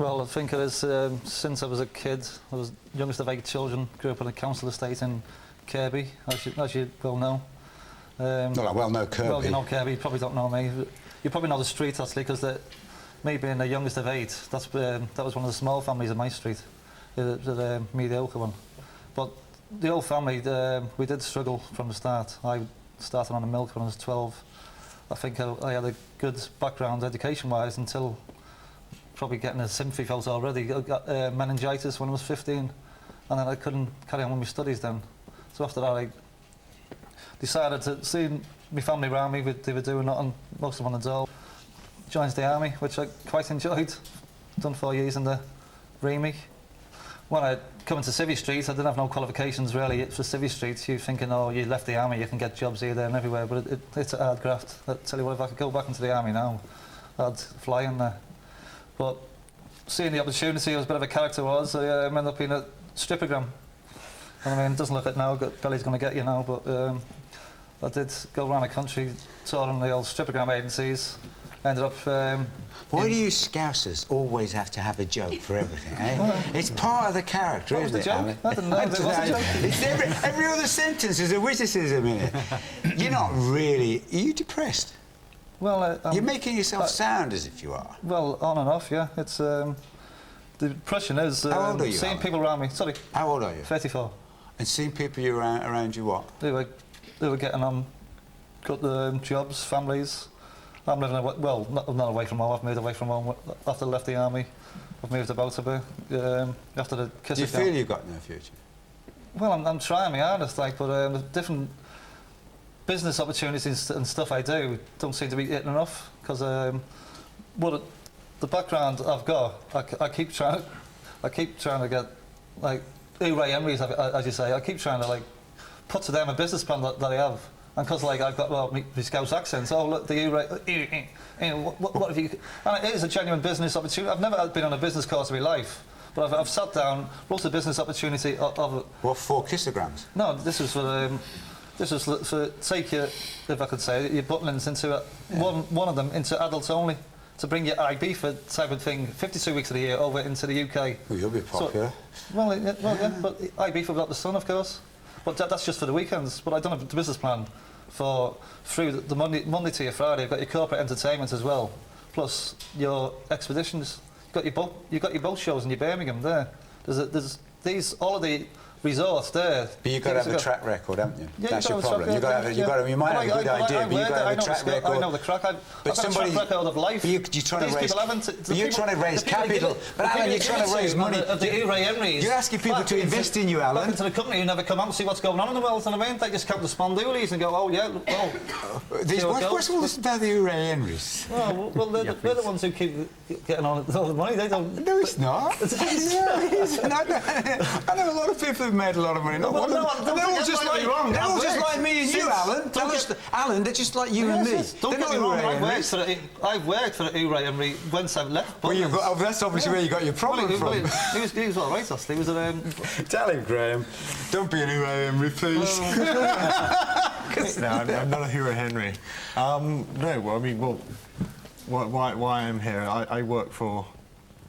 Well, I think it is since I was a kid. I was youngest of 8 children. Grew up on a council estate in Kirby, as you well know. Well, I well know Kirby. Well, you know Kirby. You probably don't know me. You probably know the street actually, because me being the youngest of 8, that was one of the small families in my street, the mediocre one. But the whole family, we did struggle from the start. I started on the milk when I was 12. I think I had a good background education-wise until probably getting a sympathy felt already. I got meningitis when I was 15, and then I couldn't carry on with my studies then. So after that, I decided to see my family around me. They were doing nothing, most of them on the dole. Joined the army, which I quite enjoyed. Done 4 years in the REME. When I come into Civvy Street, I didn't have no qualifications really for Civvy Street. You're thinking, oh, you left the army, you can get jobs here, there and everywhere, but it's a hard graft. I tell you what, if I could go back into the army now, I'd fly in there. But seeing the opportunity, I was a bit of a character was, I ended up being a strippogram. I mean, it doesn't look it now, belly's going to get you now, but I did go around the country touring the old strippogram agencies. Ended up... Why do you Scousers always have to have a joke for everything, eh? It's part of the character, isn't it, Alan? I didn't know there was a joke. It's every other sentence is a witticism in it. You're not really... Are you depressed? Well, you're making yourself sound as if you are. Well, on and off, yeah. It's... the depression is... How old are you, seeing Alan? people around me... Sorry. How old are you? 34. And seeing people around you what? They were getting on, got the jobs, families. I'm living away, well, not away from home. I've moved away from home after I left the army. I've moved about a bit after the kiss. Do you feel you've got no future? Well, I'm trying my hardest, like, but the different business opportunities and stuff I do don't seem to be hitting enough because the background I've got, I keep trying to get like Ray Emery's, as you say. I keep trying to like put to them a business plan that I have. And because like I've got my Scouse accents, oh look, what have you? And it is a genuine business opportunity. I've never been on a business course in my life, but I've sat down, wrote a business opportunity of what, 4 kissograms? No, this was for take your, if I could say, your butlins into one of them into adults only, to bring your IB for type of thing 52 weeks of the year over into the UK. Well, you'll be popular. So, well, yeah, but IB for the sun, of course. But that's just for the weekends. But I've done a business plan through the Monday to your Friday. You've got your corporate entertainment as well, plus your expeditions. You've got your boat shows in your Birmingham there. There's all of the resorts there. But you've got to have a track record, haven't you? Yeah, that's your problem. You might have a good idea, but you've got to have a track record. I know the crack. I've got a track record of life. You're trying to raise capital. But Alan, you're trying to raise money. You're asking people to invest in you, Alan. Back into the company who never come out and see what's going on in the world. And I mean, they just count the spondoolies and go, oh yeah, what's all this about the Ray Henrys? Well, they're the ones who keep getting all the money. They don't. No, it's not. I know a lot of people who've made a lot of money. They're all just like me and you, Alan. Alan, they're just like you and me. Don't get me wrong, I've worked for Ray Emery once I've left. Well, that's obviously where you got your problem from. He was all right, actually. He was Tell him, Graham. Don't be an Ray Emery, please. No, I'm not a Hero Henry. No, well, I mean, why I'm here, I work for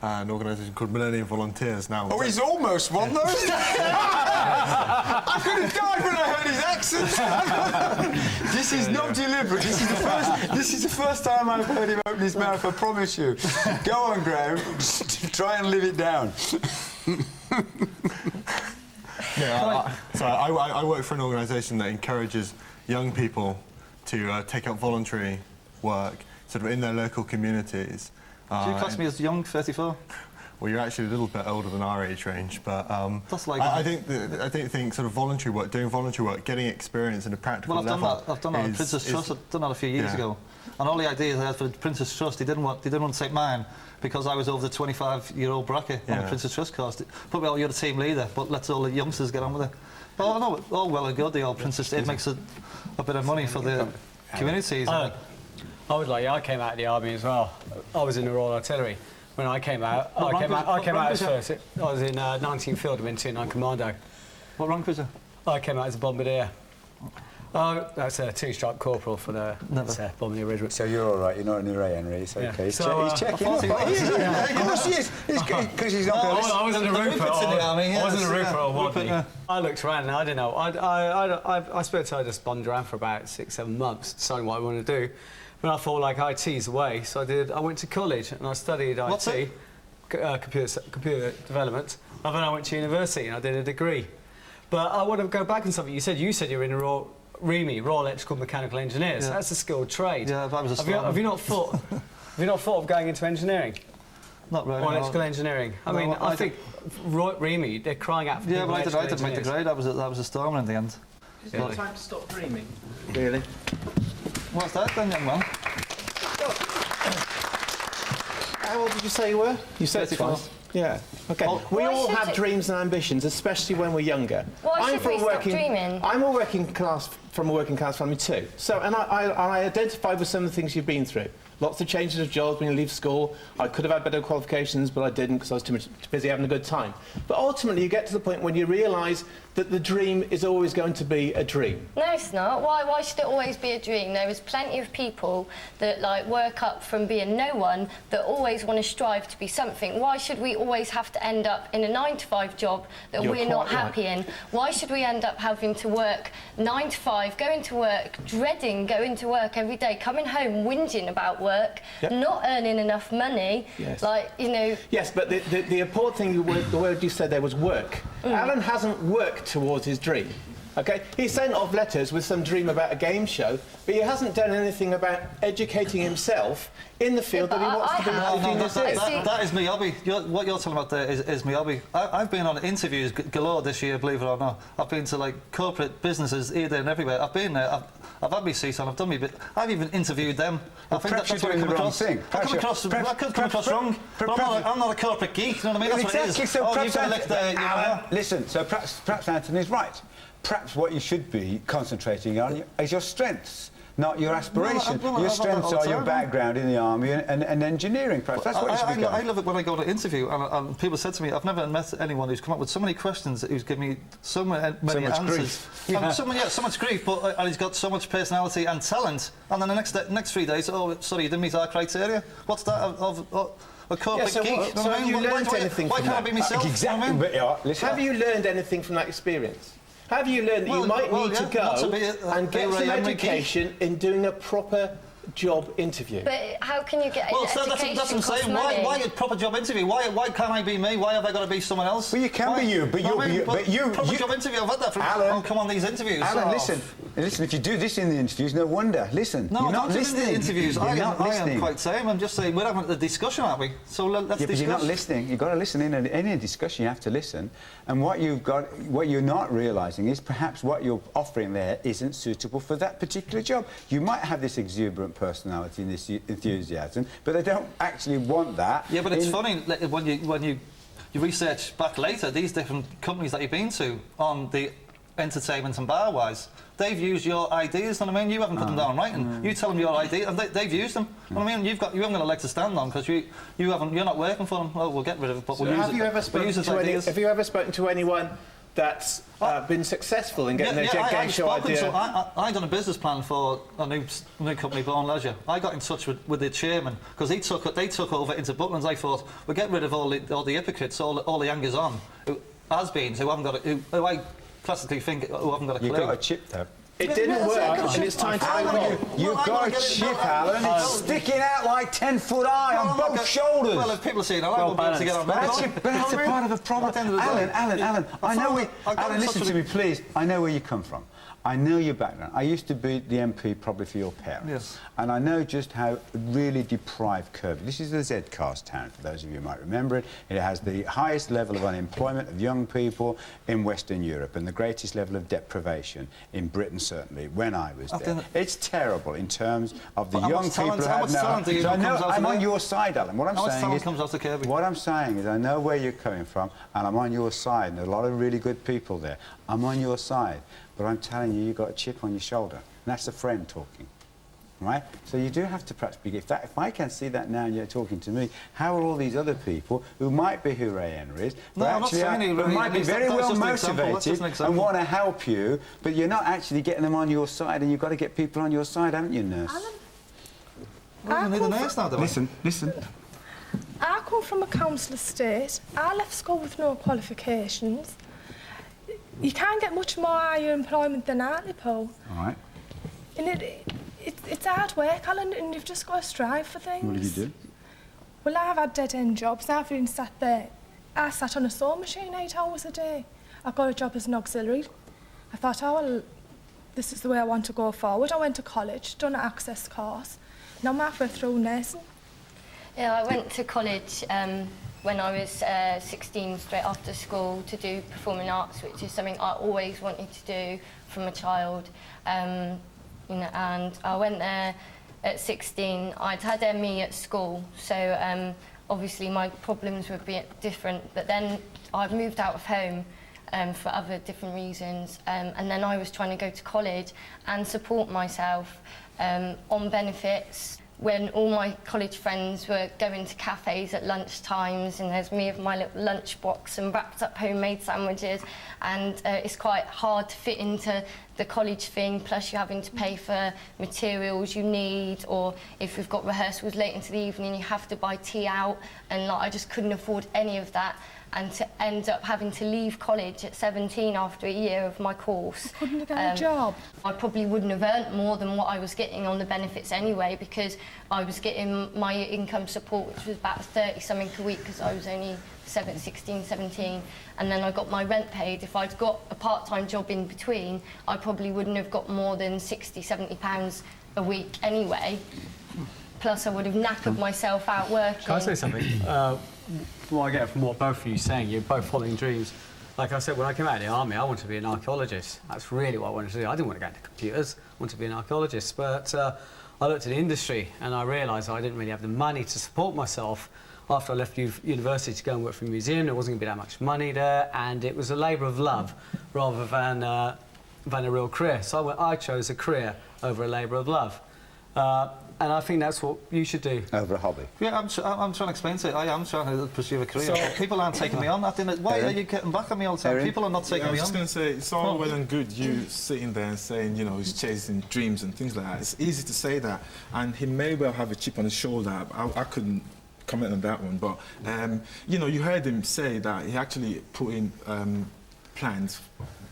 an organisation called Millennium Volunteers now. Oh, he's almost one, though, isn't he? I could have died when I heard his accent. This is not deliberate. This is the first time I've heard him open his mouth, I promise you. Go on, Graham. Try and live it down. Yeah, I work for an organisation that encourages young people to take up voluntary work, sort of in their local communities. Do you class me as young, 34? Well, you're actually a little bit older than our age range, but that's like I think sort of voluntary work, doing voluntary work, getting experience in a practical level. Well, I've done that at Princess Trust. I've done that a few years ago, and all the ideas I had for the Princess Trust, they didn't want to take mine because I was over the 25-year-old bracket on the Princess Trust course. But well, you're the team leader, but let's all the youngsters get on with it. Well, no, all well and good. The old Princess, it makes a bit of money for the communities. I was like, I came out of the army as well. I was in the Royal Artillery. When I came out, I came out as first. I was in 19th Field of 209 Commando. What rank was you? I came out as a bombardier. That's a 2-stripe corporal for the bombardier regiment. So you're all right. You're not a new Ray Henry. It's okay. So, he's checking. Of course he is. Because he's not going to listen. I wasn't a The roofer. Rupert's in the army, I yes, wasn't a roofer yeah. or what. Rupert, yeah. I looked around and I didn't know. I suppose I just bummed around for about 6-7 months, deciding what I wanted to do. But I thought like IT's the way, so I went to college and I studied What's IT, it? computer development. And then I went to university and I did a degree. But I want to go back on something you said. You said you were in a REME, Royal Electrical Mechanical Engineers. Yeah. That's a skilled trade. Yeah, that was a have you not thought? Have you not thought of going into engineering? Not really. Or no. electrical engineering? I No, mean, I I think REME, they're crying out for Yeah, people but with I electrical did make the engineers. grade. That was a stormer in the end. Is it time to stop dreaming? Really? What's that then, young man? How old did you say you were? You said 34. twice. Yeah. Okay. Oh, We why all should have it- dreams and ambitions, especially when we're younger. Why should we stop dreaming? I'm a working class from a working class family too. So, and I identify with some of the things you've been through. Lots of changes of jobs when you leave school. I could have had better qualifications, but I didn't because I was too busy having a good time. But ultimately, you get to the point when you realise that the dream is always going to be a dream. No, it's not. Why should it always be a dream? There is plenty of people that like work up from being no one that always want to strive to be something. Why should we always have to end up in a 9-to-5 job that You're we're not quite right. happy in? Why should we end up having to work 9 to 5, going to work, dreading going to work every day, coming home whinging about work, Yep. not earning enough money? Yes. Like, you know, Yes, but the important thing, the word you said there was work. Alan hasn't worked towards his dream. Okay, he sent off letters with some dream about a game show, but he hasn't done anything about educating himself in the field Yeah, that he but wants I to be have. what the genius I is. see. That is my hobby. What you're talking about there is my hobby. I've been on interviews galore this year, believe it or not. I've been to like corporate businesses here, there and everywhere. I've been there. I've had my seats on, I've done me bit. I've even interviewed them. Well, perhaps you're doing the wrong thing. I come across wrong. But I'm not a corporate geek, you know what I mean? That's what it Exactly. is. So Oh, perhaps you've got to elect the, you know, Alan, listen. So perhaps Anthony's right. Perhaps what you should be concentrating on is your strengths, not your aspiration. well, Your I've done that strengths all the are your time. background in the army and engineering. Perhaps that's what you should be I going. love it when I go to interview and people said to me, I've never met anyone who's come up with so many questions, who's given me so many much answers. grief. And so much grief, but and he's got so much personality and talent. And then the next 3 days, oh, sorry, you didn't meet our criteria. What's that of a corporate so geek? what- You know so what I have mean? you learnt anything Why from can't I that? be myself? Exactly. You know what I mean? But, listen. Have you learned anything from that experience? Have you learned that you might need to not go to be and get a some Henry geek. education in doing a proper job interview? but how can you get Well, an so education that's what I'm costs saying. money? Why a proper job interview? Why can't I be me? Why have I got to be someone else? Well, you can be you, but You know what I you- mean? but you- proper you- job interview. I've had that from. Alan- oh, come on, these interviews. Alan, Oh. listen. If you do this in the interviews, no wonder. Listen, No, you're I'm not doing listening. the interviews. You're I not am listening. quite same. I'm just saying we're having a discussion, aren't we? So let's Yeah, but discuss. you're not listening. You've got to listen in any discussion. You have to listen. And what you're not realising is perhaps what you're offering there isn't suitable for that particular job. You might have this exuberant personality and this enthusiasm, but they don't actually want that. Yeah, but it's funny like, when you research back later these different companies that you've been to on the entertainment and bar wise. They've used your ideas, you know what I mean? You haven't put them down in writing. You tell them your idea, and they've used them. You know what I mean? You haven't got a leg to stand on because you're not working for them. Oh, we'll get rid of it, but we'll use have it. you ever We'll use spoken his to ideas. have you ever spoken to anyone that's been successful in getting their game I've show spoken idea? I done a business plan for a new company, Born Leisure. I got in touch with the chairman because they took over into Butlins. I thought we'll get rid of all the hypocrites, all the hangers on, has-beens who haven't got who I classically think who haven't got a clue. You've got a chip, though. It didn't yeah, work, that's and it's time to move Alan, on. You've Well, I got gotta a get it chip, back. Alan. It's sticking out like 10-foot high on Well, both shoulders. Well, if people are saying, I won't be able to get on That's board. a part of the problem. At the end of the day. Alan, I know where... I got Alan, in listen touch to with me, please. I know where you come from. I know your background. I used to be the MP probably for your parents. Yes. And I know just how really deprived Kirby... This is the Z-cast town, for those of you who might remember it. It has the highest level of unemployment of young people in Western Europe and the greatest level of deprivation in Britain, certainly, when I was there. It's terrible in terms of the But how young much people talent- who how have much no... talent do you So I know know, comes out I'm of on there? your side, Alan. What I'm How much saying talent is... comes out of Kirby? What I'm saying is I know where you're coming from and I'm on your side. And there are a lot of really good people there. I'm on your side. But I'm telling you, you've got a chip on your shoulder. And that's a friend talking. Right? So you do have to perhaps be... If I can see that now and you're talking to me, how are all these other people who might be hooray Henrys, No, I'm not saying who hooray might be Henrys, very that's well just an example, that's just motivated an and example. want to help you, but you're not actually getting them on your side, and you've got to get people on your side, haven't you, nurse? Well, you need a nurse now, don't we? Listen. I come from a council estate. I left school with no qualifications. You can't get much more higher employment than Hartlepool. All right. And it's hard work, Alan, and you've just got to strive for things. What did you do? Well, I've had dead-end jobs. I've been sat there. I sat on a sewing machine 8 hours a day. I got a job as an auxiliary. I thought, oh, well, this is the way I want to go forward. I went to college, done an access course. Now I'm halfway through nursing. Yeah, I went to college when I was 16, straight after school, to do performing arts, which is something I always wanted to do from a child. You know, and I went there at 16. I'd had ME at school, so obviously my problems would be different. But then I moved out of home for other different reasons, and then I was trying to go to college and support myself on benefits. When all my college friends were going to cafes at lunch times, and there's me with my little lunch box and wrapped up homemade sandwiches, and it's quite hard to fit into the college thing, plus you're having to pay for materials you need, or if we've got rehearsals late into the evening you have to buy tea out, and like, I just couldn't afford any of that. And to end up having to leave college at 17 after a year of my course. Couldn't have got a job. I probably wouldn't have earned more than what I was getting on the benefits anyway, because I was getting my income support, which was about 30-something a week, because I was only 16, 17, and then I got my rent paid. If I'd got a part-time job in between, I probably wouldn't have got more than 60, 70 pounds a week anyway. Plus I would have knackered myself out working. Can I say something? From what I get from what both of you are saying, you're both following dreams. Like I said, when I came out of the army, I wanted to be an archaeologist. That's really what I wanted to do. I didn't want to go into computers. I wanted to be an archaeologist. But I looked at the industry and I realised I didn't really have the money to support myself after I left university to go and work for a museum. There wasn't going to be that much money there, and it was a labour of love rather than a real career. So I chose a career over a labour of love. And I think that's what you should do. Over a hobby. Yeah, I'm trying to explain to you. I am trying to pursue a career. But people aren't taking me on that. Why are you getting back at me all the time? Aaron? People are not taking I me was on. just going to say, it's all well and good you sitting there and saying, you know, he's chasing dreams and things like that. It's easy to say that, and he may well have a chip on his shoulder. I couldn't comment on that one, but, you know, you heard him say that he actually put in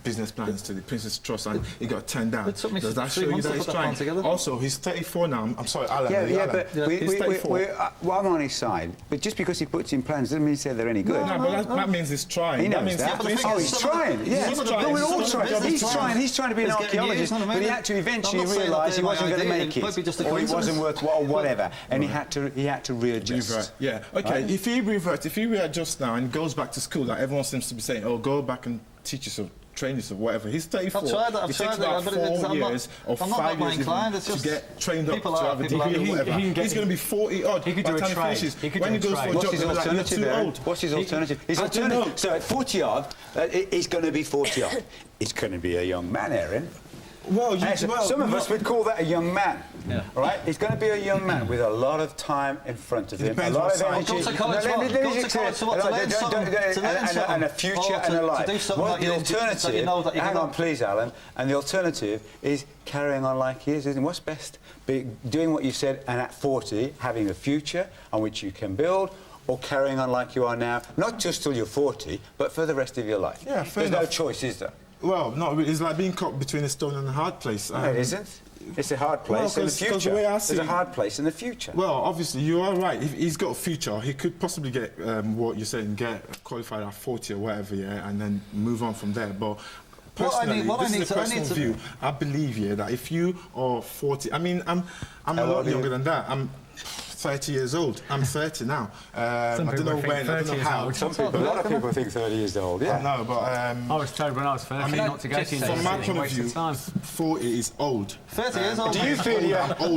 business plans to the Princess Trust, and he got turned down. It took me Does that 3 show you months that to he's put that plan trying? together. Also, he's 34 now. I'm sorry, Alan. He's 34. well, I'm on his side, but just because he puts in plans doesn't mean say they're any good. No, but that means he's trying. He knows means that. but the thing Oh, is, he's some of the- trying. Yeah, he's but trying. we're all He's trying. trying. He's trying to be an He's getting archaeologist, years, but he had to I'm eventually not saying that realise he they're my wasn't going to idea. make It might be just a it, or he wasn't coincidence. worth or whatever, and he had to readjust. Revert. Yeah. Okay. Right. If he readjusts now and goes back to school, like everyone seems to be saying, oh, go back and teach yourself, train yourself, whatever. He's 34. I've tried that. It takes about 4 years or I'm not 5 years inclined. even It's to just get trained up to people are- have a people are- degree or whatever. he can get- He's going to be 40 odd. He could by do the a time trade. finishes. He could When do he a goes for a trade. job, What's his they're like, you're alternative, too Aaron? old. What's his alternative? His I don't alternative. know. So at 40 odd, he's going to be 40 odd. He's going to be a young man, Aaron. Well, Some of us would call that a young man. Yeah. Right? He's going to be a young man with a lot of time in front of him. depends a lot what of side. energy. Go to college No, what? let me Go to just college say- what? To no, learn don't- something? don't- To learn and something? a future Or and a to life. do something What that the you- that you alternative, know that you hang can on do. please, Alan, and the alternative is carrying on like he is. Isn't it? What's best? Doing what you said, and at 40, having a future on which you can build, or carrying on like you are now, not just till you're 40, but for the rest of your life. Yeah, fair There's no enough. choice, is there? Well, no, it's like being caught between a stone and a hard place. No, it isn't. It's a hard place in the 'cause future. the way I There's see a it- hard place in the future. Well, obviously, you are right. If he's got a future, he could possibly get what you're saying, get qualified at 40 or whatever, yeah, and then move on from there. But personally, this is a personal view. I believe, yeah, that if you are 40, I mean, I'm a lot younger than that. I'm 30 years old. I'm 30 now. I don't know when, I don't know how. A lot of people think 30 years old, yeah. I know, but I was told when I was 30 not to go to university. from my point of Waste view, time. 40 is old. 30 years old. Do you feel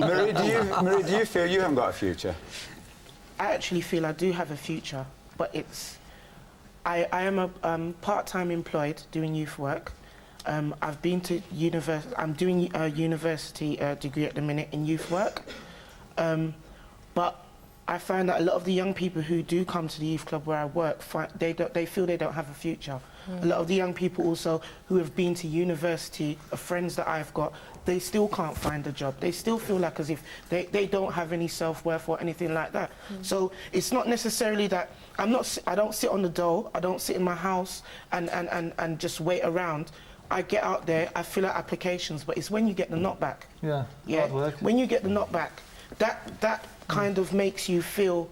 Marie, do you feel you haven't got a future? I actually feel I do have a future, but it's... I am a part-time employed doing youth work. I've been to university... I'm doing a university degree at the minute in youth work. But I find that a lot of the young people who do come to the youth club where I work, they feel they don't have a future. A lot of the young people also who have been to university, friends that I've got, they still can't find a job. They still feel like as if they don't have any self-worth or anything like that. So it's not necessarily that I don't sit on the dole, I don't sit in my house and just wait around. I get out there, I fill out applications, but it's when you get the knockback. Yeah, hard work. When you get the knockback, that kind of makes you feel...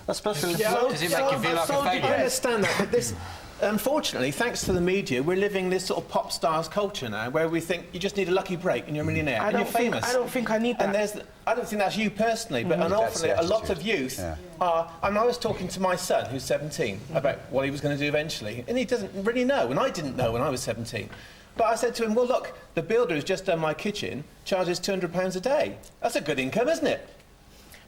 Especially... Does it make you feel like a I failure? understand that, but this... Unfortunately, thanks to the media, we're living this sort of pop stars culture now, where we think you just need a lucky break and you're a millionaire and you're famous. I don't think I need that. And I don't think that's you personally, but unfortunately, a lot of youth are. And I was talking to my son, who's 17, about what he was going to do eventually, and he doesn't really know, and I didn't know when I was 17. But I said to him, well, look, the builder who's just done my kitchen charges £200 a day. That's a good income, isn't it?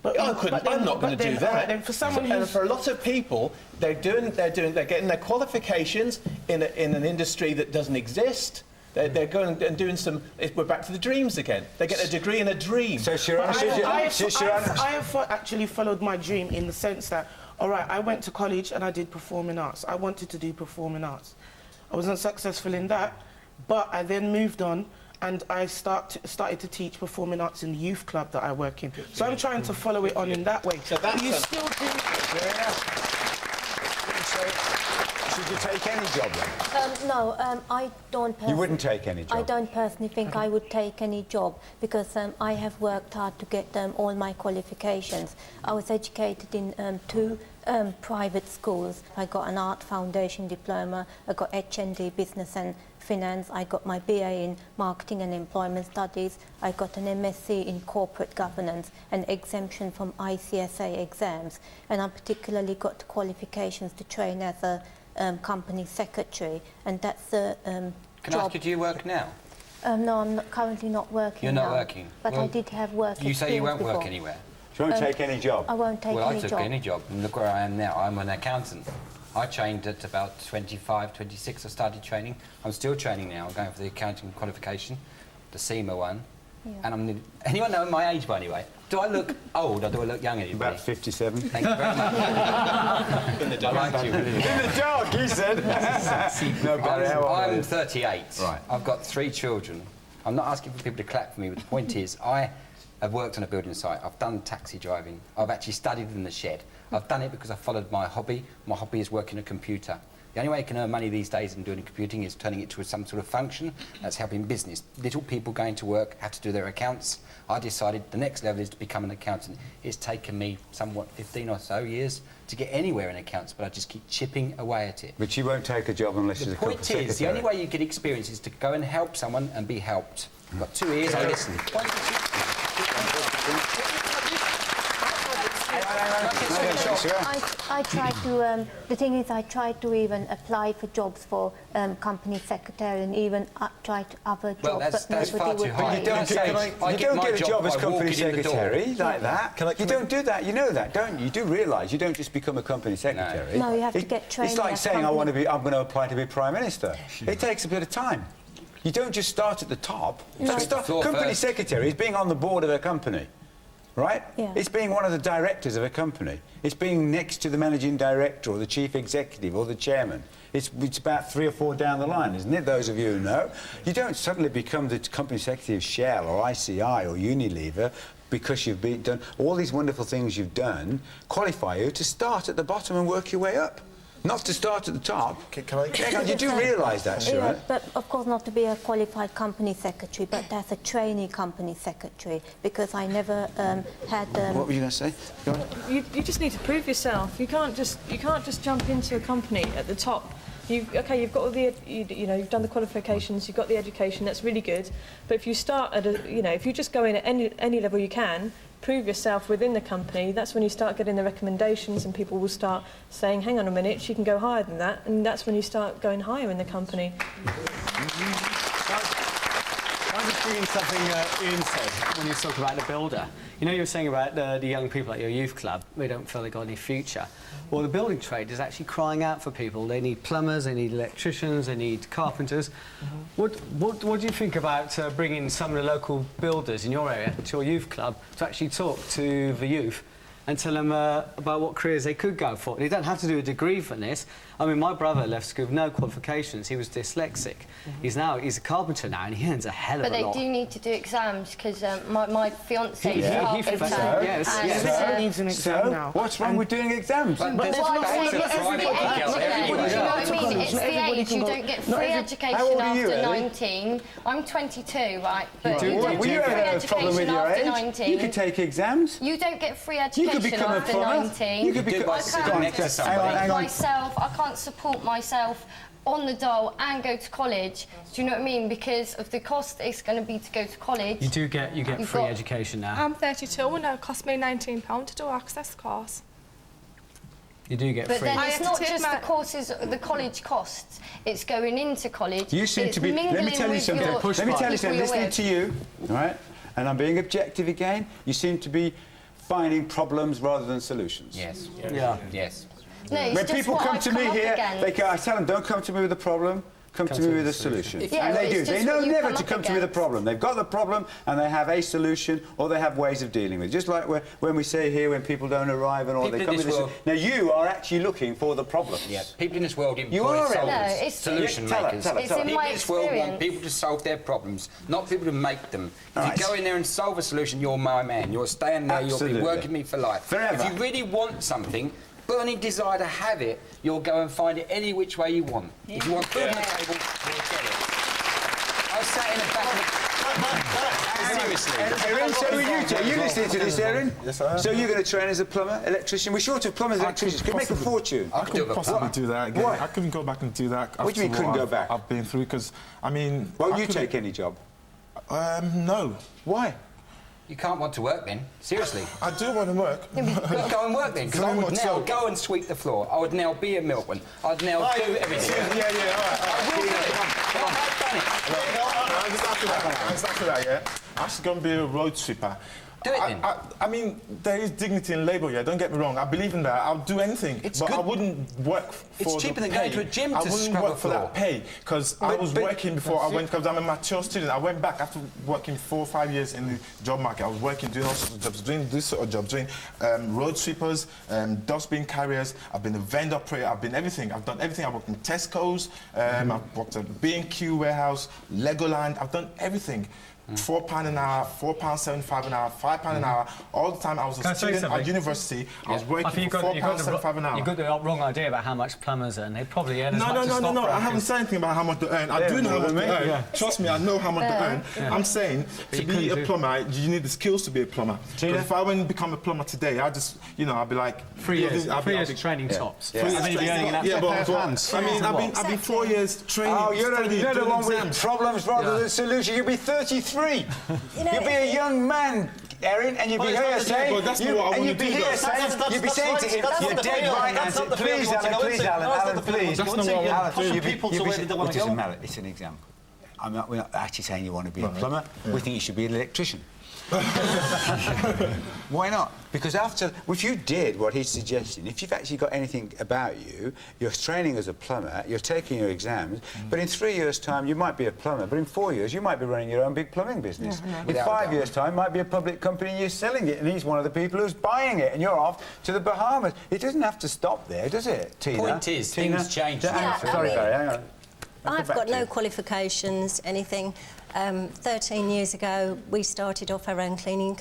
But I'm not going to do that. Then for someone and for a lot of people, they're getting their qualifications in an industry that doesn't exist. They're going and doing some. We're back to the dreams again. They get a degree in a dream. So Sharon, I have actually followed my dream in the sense that, all right, I went to college and I did performing arts. I wanted to do performing arts. I wasn't successful in that, but I then moved on. And I started to teach performing arts in the youth club that I work in. So I'm trying to follow it on in that way. So that's you still do... So, should you take any job then? No, I don't personally... You wouldn't take any job? I don't personally think I would take any job because I have worked hard to get all my qualifications. I was educated in two private schools. I got an art foundation diploma, I got HND business and finance, I got my BA in marketing and employment studies, I got an MSc in corporate governance, an exemption from ICSA exams, and I particularly got qualifications to train as a company secretary, and that's the Can I ask you, do you work now? No, I'm currently not working. You're not now, working? But Well, I did have work You say you won't experience work before. anywhere? You won't take any job? I won't take Well, any I took job. any job, and look where I am now. I'm an accountant. I trained at about 25, 26. I started training. I'm still training now. I'm going for the accounting qualification, the SEMA one. Yeah. And I'm... Anyone know my age, by the way? Do I look old or do I look young, anybody? About 57. Thank you very much. In the I like you. In the dark, he said. No, Barry, how old are you? I'm 38. Right. I've got 3 children. I'm not asking for people to clap for me, but the point is, I have worked on a building site. I've done taxi driving. I've actually studied in the shed. I've done it because I followed my hobby. My hobby is working a computer. The only way you can earn money these days in doing computing is turning it to some sort of function. That's helping business. Little people going to work have to do their accounts. I decided the next level is to become an accountant. It's taken me somewhat 15 or so years to get anywhere in accounts, but I just keep chipping away at it. But you won't take a job unless you're a company secretary. The point is, the only way you get experience is to go and help someone and be helped. I've got 2 ears, I listen. I try to, the thing is I try to even apply for jobs for company secretary and even try to other jobs, Well, that's but far nobody too would high. take You don't it. get a job as by company walking in the door. secretary like that. You don't do that. You know that, don't you? You do realise you don't just become a company secretary. No, you have to get training It's like as saying I'm company. going to apply to be prime minister. It takes a bit of time. You don't just start at the top. Company secretary is being on the board of a company. Right? Yeah. It's being one of the directors of a company. It's being next to the managing director or the chief executive or the chairman. It's about 3 or 4 down the line, isn't it? Those of you who know. You don't suddenly become the company secretary of Shell or ICI or Unilever because you've done all these wonderful things you've done, qualify you to start at the bottom and work your way up. Not to start at the top. Can I... Hang on, you do realise that, Yeah, Sharon? but of course not to be a qualified company secretary, but as a trainee company secretary, because I never had... What were you going to say? Go on. You just need to prove yourself. You can't just jump into a company at the top. You've got all the you've done the qualifications, you've got the education. That's really good. But if you start at if you just go in at any level you can, prove yourself within the company. That's when you start getting the recommendations, and people will start saying, "Hang on a minute, she can go higher than that," and that's when you start going higher in the company. I'm just bringing something Ian said when he was talking about the builder. You know, you were saying about the young people at your youth club, they don't feel they've got any future. Well, the building trade is actually crying out for people. They need plumbers, they need electricians, they need carpenters. What do you think about bringing some of the local builders in your area to your youth club to actually talk to the youth and tell them about what careers they could go for. And you don't have to do a degree for this. I mean, my brother left school with no qualifications. He was dyslexic. He's a carpenter now, and he earns a hell of a lot. But they do need to do exams because my fiance He needs an exam now. What's wrong with doing exams? But it's the age, do you know what I mean? It's the age. You don't get free education after 19. I'm 22, right? But you don't get free education after 19. You could take exams. You don't get free education after 19. You could become I can't support myself. I can't support myself on the dole and go to college. Do you know what I mean? Because of the cost it's going to be to go to college. You get free education now. I'm 32 and it cost me £19 to do access course. You do get but free. Then it's not just the courses, the college costs. It's going into college. You seem to be. Let me tell you something. Let me tell you something. Listening to you, all right, and I'm being objective again. You seem to be finding problems rather than solutions. Yes. Yeah. Yes. No, it's when just people what come I've to me come here, against. I tell them, don't come to me with a problem. Come to me with a solution. Yeah, and they do. it's They just know what you never come to up come to me with a against. problem. They've got the problem and they have a solution or they have ways of dealing with it. Just like when we say here, when people don't arrive and all, People they in come this with this. world- Now, you are actually looking for the problem. Yeah, people in this world You employ are, solvers, No, it's- solution Tell her, makers. tell her, It's tell her. in People my in this world want experience. people to solve their problems, not people to make them. If Right. you go in there and solve a solution, you're my man. You're staying there, you'll Absolutely. be working me for life. Forever. If you really want something, burning desire to have it, you'll go and find it any which way you want. If you want food on the table, you'll get it. I sat in the back of the... Seriously. Erin, so are you two. Are you listening to this, Erin? Yes, I am. So you're going to train as a plumber, electrician? We're short of plumbers, electricians. Could make a fortune. I couldn't possibly do that again. Why? I couldn't go back and do that. What do you mean after couldn't go back? I've been through because, I mean... Won't I you couldn't- take any job? No. Why? You can't want to work then. Seriously. I do want to work. Well, go and work then, because I Very would much now so. go and sweep the floor. I would now be a milkman. I'd now do everything. Yeah, all right. I will do it. I've done it. Exactly that, yeah. I'm actually going to be a road sweeper. Do it then. I mean, there is dignity in labour, yeah, don't get me wrong. I believe in that. I'll do anything. It's but good. I wouldn't work for It's the cheaper than pay. going to a gym I to wouldn't scrub work a for floor. that pay, because I was working before I that's went, because I'm a mature student. I went back after working 4 or 5 years in the job market. I was working, doing all sorts of jobs, doing this sort of jobs, doing road sweepers, dustbin carriers. I've been a vendor operator. I've been everything. I've done everything. I've worked in Tesco's. I've worked at B&Q warehouse, Legoland. I've done everything. £4 an hour, £4.75 an hour, £5 an hour. All the time I was a Can I say student something? at university. I was working I think for £4.75 an hour. you've got the wrong idea about how much plumbers earn. They probably earn as much as No. I stockbrokers. haven't said anything about how much they earn. I do know how much they earn. Trust me, I know how much they earn. I'm saying to you be couldn't a do- plumber, you need the skills to be a plumber. Because if I went and become a plumber today, I just, I'd be like 3 years. I'd be- 3 I'd years be- of training tops. Three years And then you'd be training. earning an Yeah, absolute but pair of hands. I mean, I've been 4 years training. Oh, you're studying, the doing one with exams. problems rather than solutions. You'll be 33. You'll be a young man, Erin, and you'd be here saying... but that's not what I and want you'd to be do, here though. saying... You'd be saying to him, you're dead right, Alan. Please, Alan, please. That's not what I want to do. You'd be- people to you'd be- where they don't want to Listen, go. Mallet, it's an example. We're not actually saying you want to be a plumber. We think you should be an electrician. Why not? Because if you did what he's suggesting, if you've actually got anything about you, you're training as a plumber, you're taking your exams, but in 3 years' time you might be a plumber, but in 4 years you might be running your own big plumbing business. In 5 years' time might be a public company and you're selling it, and he's one of the people who's buying it, and you're off to the Bahamas. It doesn't have to stop there, does it, Tina? Point is, things change. Sorry, Barry, hang on. I've got no qualifications, anything. 13 years ago, we started off our own cleaning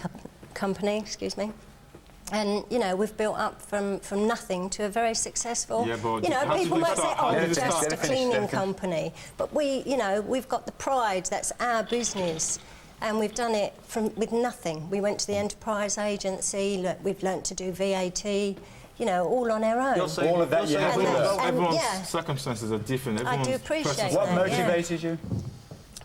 company, excuse me. And, we've built up from nothing to a very successful... Yeah, but people how did might we say, start? oh, How did we're we just start? a cleaning company. But we've got the pride, that's our business. And we've done it with nothing. We went to the enterprise agency, we've learnt to do VAT, all on our own. All of that you have to learn. Everyone's circumstances are different. I do Everyone's appreciate personal- What that, motivated you?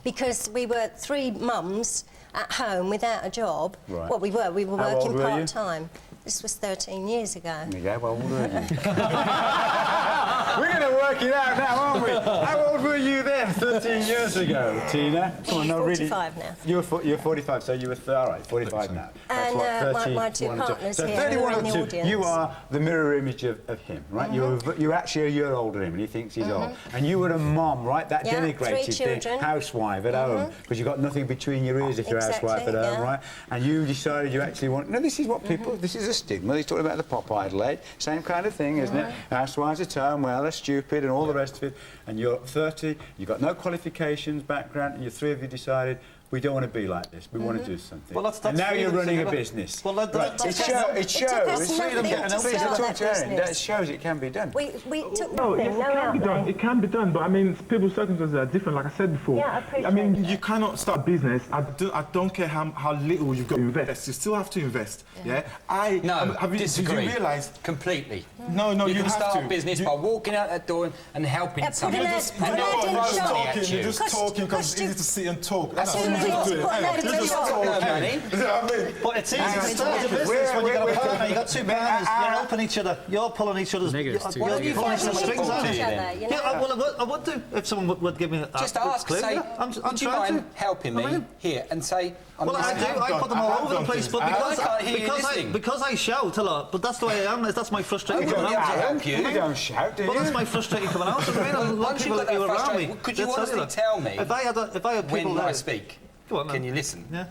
Because we were 3 mums at home without a job. Right. Well, we were How working old were you? part-time. This was 13 years ago. Yeah, well, old were you? We're going to work it out now, aren't we? How old were you then, 13 years years ago, Tina. Come on, no, really. 45 now. You're 45, so you were all right, 45 now. And my two 31 partners so here 31 who are in or the two, audience. you are the mirror image of him, right? You're actually a year older than him, and he thinks he's old. And you were a mom, right? That Yeah, denigrated 3 thing, children. housewife at home, because you've got nothing between your ears if you're a housewife at home, right? And you decided you actually want. No, this is what people. This is a stigma. He's talking about the pop idol age. Same kind of thing, isn't it? Housewives at home, well, they're stupid and all the rest of it. And you're 30, you've got no qualifications, background, and you 3 of you decided, we don't want to be like this. We want to do something. Well, that's and now you're freedom, running a so business. Well, that, right. It shows. freedom getting Please, to start talk to that Erin. business. That shows it can be done. We took No, nothing, yes, no it can be done. outlay. It can be done, but I mean, people's circumstances are different. Like I said before, Yeah, I appreciate I mean, that. You cannot start business. I don't care how little you've got to invest. You still have to invest. Yeah. Did you realise? Completely. No, you you can have start to. a business by walking out that door and helping someone. You're You're just talking because it's easy to sit and talk. That's all all you you're do. doing. You're just talking. You know what I mean? But it's easy to start a business when you've got a partner. You've got 2 partners. You're helping each other. You're pulling each other's. Negatives too. You're you pulling find some someone strings, to aren't talk you? to then? Yeah, well, I would do if someone would give me that. Just ask, clue. say, Yeah, I'm would you trying mind to. helping me here and say, I'm Well, I listening. do. I put them all over the place, but I can't hear you listening. because I shout a lot. But that's the way I am. That's my frustrating I coming wouldn't out. be able to help you. You don't shout, do you? Well, that's my frustrating coming out. I mean, a lot of Once people you've got that you that around me. frustration, could you they'll tell honestly that. tell me If I had people when I there- speak? Go on, then. Can you listen? Yeah.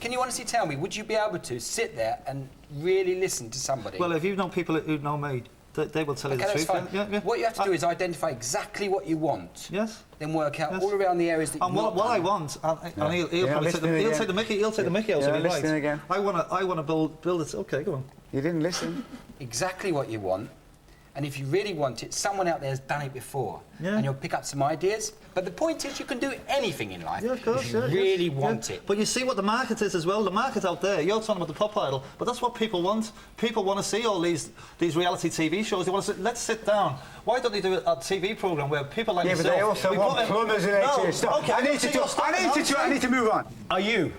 Can you honestly tell me, would you be able to sit there and really listen to somebody? Well, if you know people who know me, they will tell you Okay, the that's truth. fine. Yeah. What you have to do is identify exactly what you want. Yes. Then work out Yes. all around the areas that And you what I want, and he'll Yeah, probably listening he'll again. take the Mickey. He'll take the Mickey out. Yeah, So he's listening right. again. I want to build it. Okay, go on. You didn't listen. exactly what you want. And if you really want it, someone out there has done it before. Yeah. And you'll pick up some ideas. But the point is, you can do anything in life Yeah, of course. if you yeah, really yes, want yeah. it. But you see what the market is as well. The market out there. You're talking about the pop idol, but that's what people want. People want to see all these reality TV shows. They want to say, let's sit down. Why don't they do a TV program where people like Yeah, but yourself... they also we want put in- plumbers and No, engineers. Stop. okay, I need to so you're talk. I stopping need to move on. Are you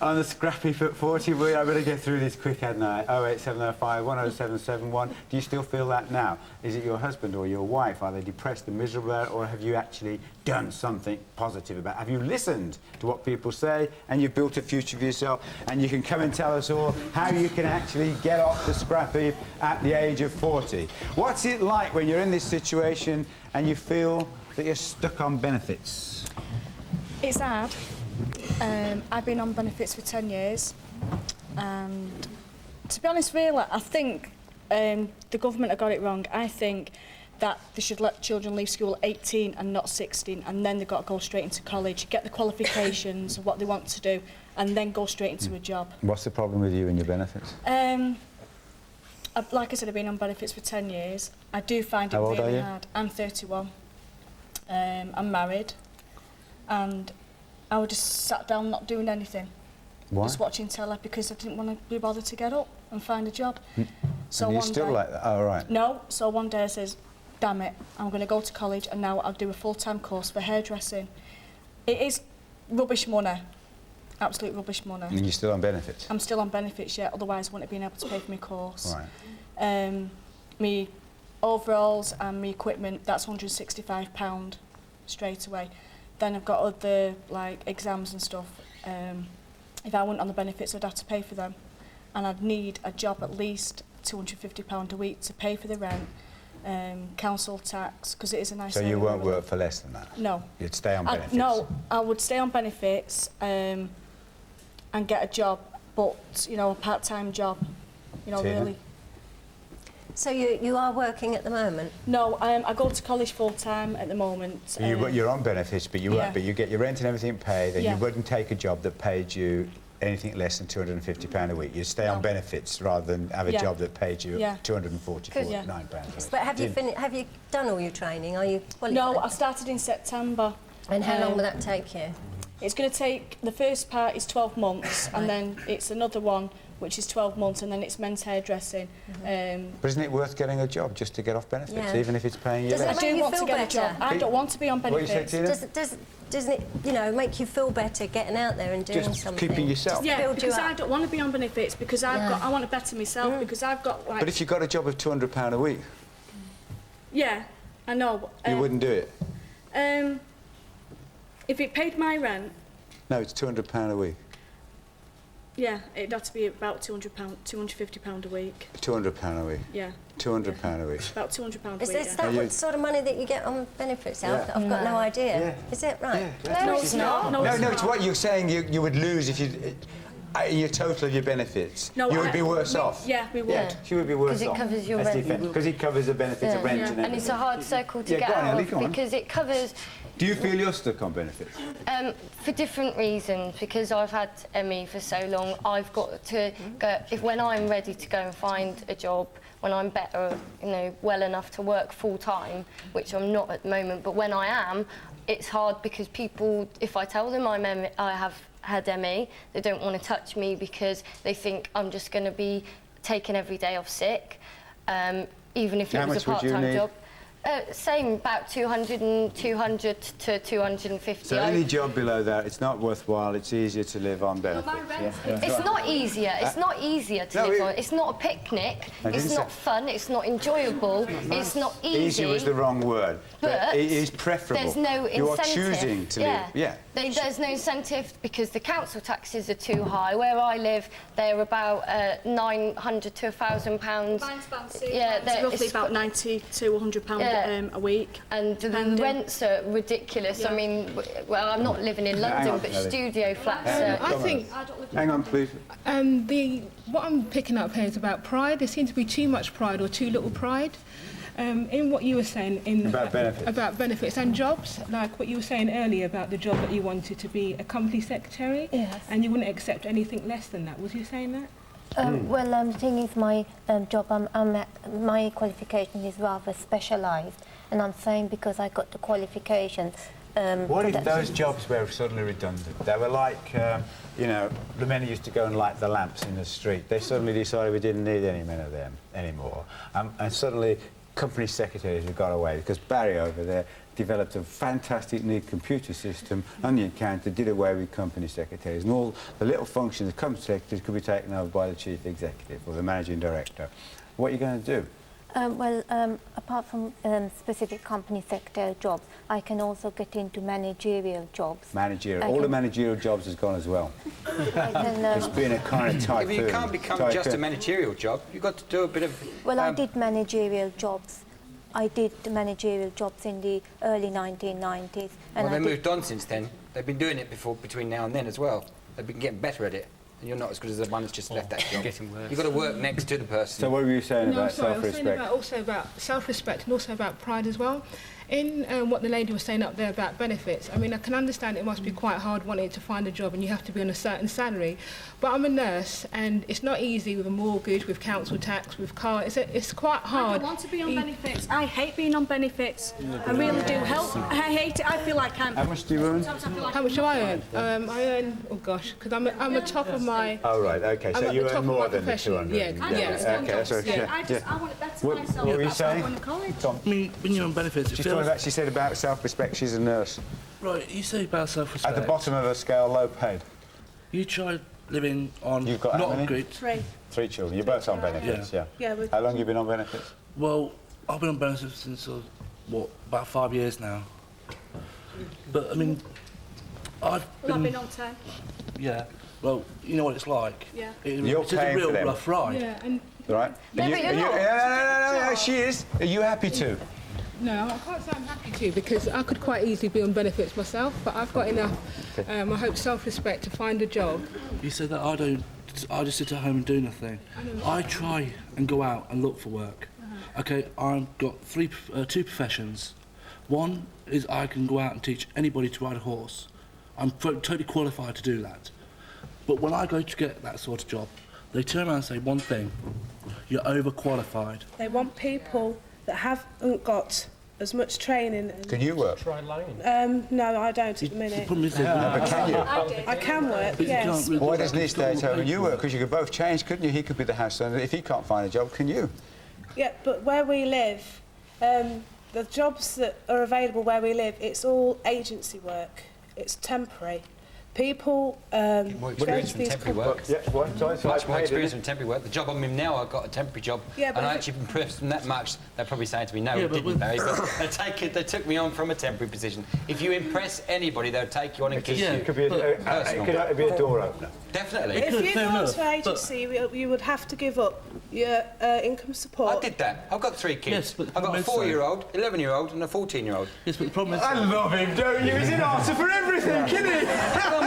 on the scrappy foot 40? I better get through this quick, hadn't I? 08705 10771. Do you still feel that now? Is it your husband or your wife? Are they depressed and miserable about it, or have you actually done something positive about it? Have you listened to what people say and you've built a future for yourself? And you can come and tell us all how you can actually get off the scrappy at the age of 40. What's it like when you're in this situation and you feel that you're stuck on benefits? It's hard. I've been on benefits for 10 years, and to be honest, really, I think the government have got it wrong. I think that they should let children leave school at 18 and not 16, and then they've got to go straight into college, get the qualifications of what they want to do, and then go straight into a job. What's the problem with you and your benefits? Like I said, I've been on benefits for 10 years. I do find it How old are really you? hard. I'm 31. I'm married, and I would just sat down not doing anything. Why? Just watching telly because I didn't want to be bothered to get up and find a job. So And you're one still day, like that? Oh, right. No, so one day I says, damn it, I'm going to go to college and now I'll do a full-time course for hairdressing. It is rubbish money, absolute rubbish money. And you're still on benefits? I'm still on benefits yet, otherwise I wouldn't have been able to pay for my course. Right. Me overalls and me equipment, that's £165 straight away. Then I've got other like exams and stuff. If I went on the benefits, I'd have to pay for them, and I'd need a job at least £250 a week to pay for the rent, council tax, because it is a nice. So you area won't where I work for less than that? No. You'd stay on benefits? No, I would stay on benefits and get a job, but you know, a part-time job. You know, Tina? really. So you are working at the moment? No, I go to college full-time at the moment. You're on benefits, but you yeah. but you get your rent and everything paid, and Yeah. you wouldn't take a job that paid you anything less than £250 a week. You'd stay on benefits rather than have a Yeah. job that paid you Yeah. £249 Yeah. a week. But have you done all your training? Are you qualified? No, I started in September. And how long will that take you? It's going to take, the first part is 12 months, and then it's another one, which is 12 months, and then it's men's hairdressing. But isn't it worth getting a job just to get off benefits, Yeah. even if it's paying you Does it less? make I do you want to feel get a better? job. I don't want to be on What you benefits. say, Tina? Doesn't it, you know, make you feel better getting out there and doing Just something? keeping yourself. Yeah, build you because up. I don't want to be on benefits, because I want to better myself, because I've got like... But if you got a job of £200 a week, Yeah, I know. you wouldn't do it? If it paid my rent, No, it's £200 a week. yeah, it'd have to be about £200, £250 a week. £200 a week. Yeah. £200 a week. About £200 a Is week. this that what sort of money that you get on benefits? I've got no idea. Yeah. Is it right? No, it's not. No, it's what you're saying you would lose if you... in your total of your benefits, No, you would be worse off. Yeah, we would. Yeah, she would be worse off. Because it covers your rent. Because it covers the benefits of rent and everything. And it's a hard circle to Yeah, get go on, out Ellie, of go on. because it covers Do you feel you're stuck on benefits? for different reasons. Because I've had ME for so long, I've got to go. When I'm ready to go and find a job, when I'm better, well enough to work full time, which I'm not at the moment. But when I am, it's hard because people, if I tell them I have had ME, they don't want to touch me because they think I'm just going to be taken every day off sick, even if it was a part-time job. Same, about 200 to 250. So any job below that, it's not worthwhile. It's easier to live on benefits. It's not easier. It's not easier to live on. It's not a picnic. It's not fun. It's not enjoyable. It's not easy. Easy was the wrong word. But it is preferable. There's no incentive. You are choosing to live. Yeah. There's no incentive because the council taxes are too high. Where I live, they're about £900 to £1,000. Mine's fancy. Yeah, it's roughly about £90 to £100 a week. And the rents are ridiculous. Yeah. I mean, well, I'm not living in London, but studio flats. I think. Hang on, please. What I'm picking up here is about pride. There seems to be too much pride or too little pride. In what you were saying about benefits and jobs, like what you were saying earlier about the job that you wanted to be a company secretary, and you wouldn't accept anything less than that. Was you saying that? Well, the thing is, my job, my qualification is rather specialised, and I'm saying because I got the qualifications. What if those jobs were suddenly redundant? They were like, the men who used to go and light the lamps in the street. They suddenly decided we didn't need any men of them anymore, and suddenly company secretaries have got away because Barry over there developed a fantastic new computer system on the encounter, did away with company secretaries, and all the little functions of company secretaries could be taken over by the chief executive or the managing director. What are you going to do? Apart from specific company secretary jobs, I can also get into managerial jobs. All the managerial jobs has gone as well. It's been a kind of typhoon. If you can't become just a managerial job, you've got to do a bit of... Well, I did managerial jobs. I did managerial jobs in the early 1990s. And they moved on since then. They've been doing it between now and then as well. They've been getting better at it. And you're not as good as the one that's just left that job. You've got to work next to the person. So what were you saying about self-respect? I was saying also about self-respect and also about pride as well. In what the lady was saying up there about benefits, I mean, I can understand it must be quite hard wanting to find a job and you have to be on a certain salary. But I'm a nurse and it's not easy with a mortgage, with council tax, with car. It's quite hard. I don't want to be on benefits. I hate being on benefits. I really do. I hate it. I feel like I'm... How much do you earn? How much do I earn? I earn, oh gosh, because I'm at top of my... Oh, right, OK, so you earn more than the 200. Yeah. OK, so I want to better myself. What were you saying? When you're on benefits, it feels... She said about self-respect, she's a nurse. Right, you say about self-respect. At the bottom of a scale, low paid. You try living on... You've got not how many? good. 3. 3 children. You're both on benefits, yeah. How long have you been on benefits? Well, I've been on benefits since, about 5 years now. But, I mean, I've been on 10. Yeah. Well, you know what it's like. Yeah. It's a real rough ride. Yeah, and... Right? No, but you're not. No, she is. Are you happy to? No, I can't say I'm happy to because I could quite easily be on benefits myself, but I've got enough, I hope, self-respect to find a job. You said that I just sit at home and do nothing. I try and go out and look for work. Okay, I've got two professions. One is I can go out and teach anybody to ride a horse. I'm totally qualified to do that. But when I go to get that sort of job, they turn around and say one thing: you're overqualified. They want people that haven't got as much training. Can you work? No, I don't at the minute. The problem is but can you? I can work, yes. Why doesn't he stay at home and you work? Because you could both change, couldn't you? He could be the house owner. If he can't find a job, can you? Yeah, but where we live, the jobs that are available where we live, it's all agency work. It's temporary. People more experience from temporary work. Much more experience from temporary work. The job I'm in now, I've got a temporary job, and I actually impressed them that much. They're probably saying to me, "No, we didn't, Barry." But they took me on from a temporary position. If you impress anybody, they'll take you on and keep you. It could be a door opener. Definitely. If you go to agency, you would have to give up your income support. I did that. I've got 3 kids. I've got a 4-year-old, 11-year-old, and a 14-year-old. Yes, but the problem is... I love him, don't you? He's an answer for everything, isn't he?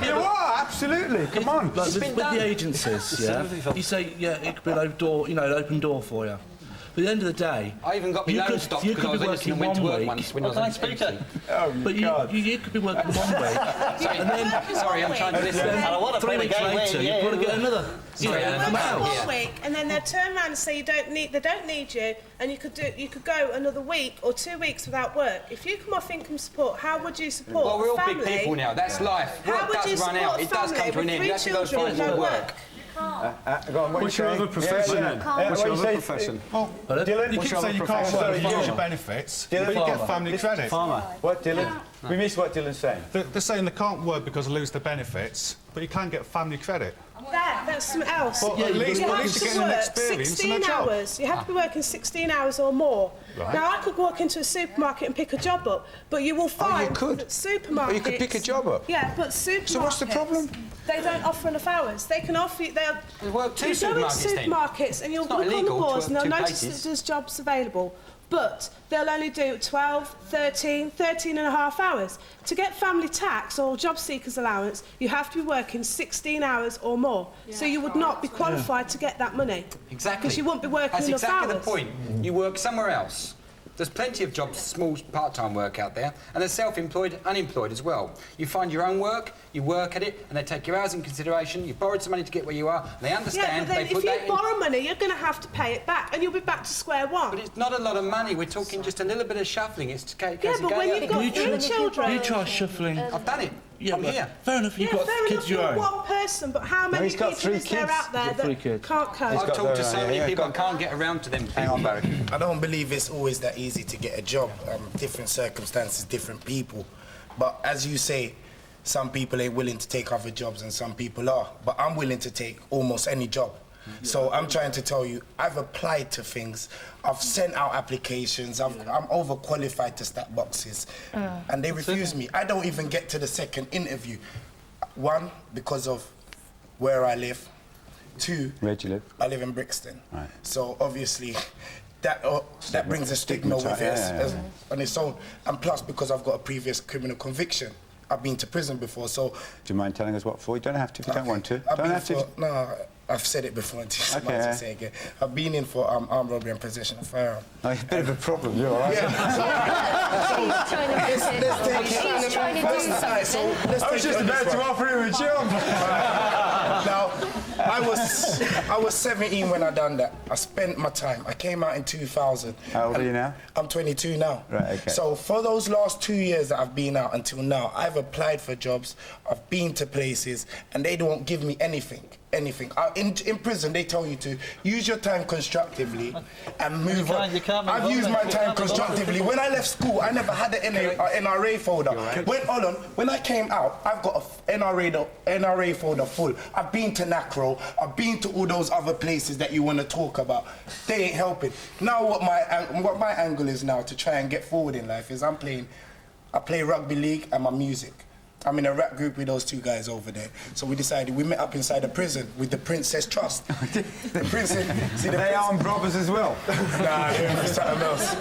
You are, absolutely. Come on. Like with the agencies, yeah, you say, yeah, it could be an open door, an open door for you. But at the end of the day... I even got my loan stopped because I was listening and went to work once when I was on speaker. But you could be working 1 week, and then... Sorry, I'm trying to listen. And then 3 weeks later, you've got to get another... Sorry, come out 1 week, and then they'll turn around and say they don't need you, and you could go another week or 2 weeks without work. If you come off income support, how would you support Well, we're all family? big people now. That's life. How Work would you does run support out. It does come to an end. You have to go find more work. Go on, What's your other profession then? What's your other profession? Dylan, You keep saying you can't work, you use your benefits, but you get family credit. What, Dylan? We missed what Dylan's saying. They're saying they can't work because they lose their benefits, but you can get family credit. That's something else. Well, at least you you're have to getting an work experience 16 and a job. hours. You have to be working 16 hours or more. Right. Now, I could walk into a supermarket and pick a job up, but you will find that supermarkets... Oh, you could pick a job up? Yeah, but supermarkets... So what's the problem? They don't offer enough hours. They can offer you... We work 2 you go into supermarkets and you'll It's not look on the illegal to boards work and they'll 2 notice places. that there's jobs available. But they'll only do 12, 13 and a half hours. To get family tax or job seekers allowance, you have to be working 16 hours or more. So you would not be qualified to get that money. Exactly. Because you wouldn't be working That's enough exactly hours. the point. You work somewhere else. There's plenty of jobs, small part-time work out there, and there's self-employed, unemployed as well. You find your own work, you work at it, and they take your hours in consideration. You've borrowed some money to get where you are, and they understand. Yeah, but then they put if you borrow money, you're going to have to pay it back, and you'll be back to square one. But it's not a lot of money. We're talking just a little bit of shuffling. It's but when you've got 3 children... You try shuffling. I've done it. Yeah, I'm but here. Fair enough, you've got kids of your you're own. one person, but how many people is there out there that can't cope? I've talked to so many people, I can't get around to them. Hang on, Barry. I don't believe it's always that easy to get a job. Different circumstances, different people. But as you say, some people ain't willing to take other jobs and some people are. But I'm willing to take almost any job. So I'm trying to tell you, I've applied to things, I've sent out applications, I'm overqualified to stack boxes, and they refuse me. I don't even get to the second interview. 1, because of where I live. 2, where do you live? I live in Brixton. Right. So obviously, that brings a stigma with it on its own. And plus, because I've got a previous criminal conviction. I've been to prison before, so... Do you mind telling us what for? You don't have to if you don't want to. Don't have to. No, I've said it before. I might as well say it again. I've been in for armed robbery and possession of firearm. Oh, you're a bit of a problem. You're all right. He's trying to do something. I was just about to offer him a job. Now, I was 17 when I done that. I spent my time. I came out in 2000. How old are you now? I'm 22 now. Right, okay. So for those last 2 years that I've been out until now, I've applied for jobs, I've been to places, and they don't give me anything. In prison, they tell you to use your time constructively and move on. I've used my time constructively. When I left school, I never had an NRA folder. When I came out, I've got an NRA folder full. I've been to NACRO, I've been to all those other places that you want to talk about. They ain't helping. Now what my angle is now to try and get forward in life is I play rugby league and my music. I'm in a rap group with those 2 guys over there. So we decided, we met up inside the prison with the Princess Trust. The prison... They armed robbers as well? Nah, they're something else.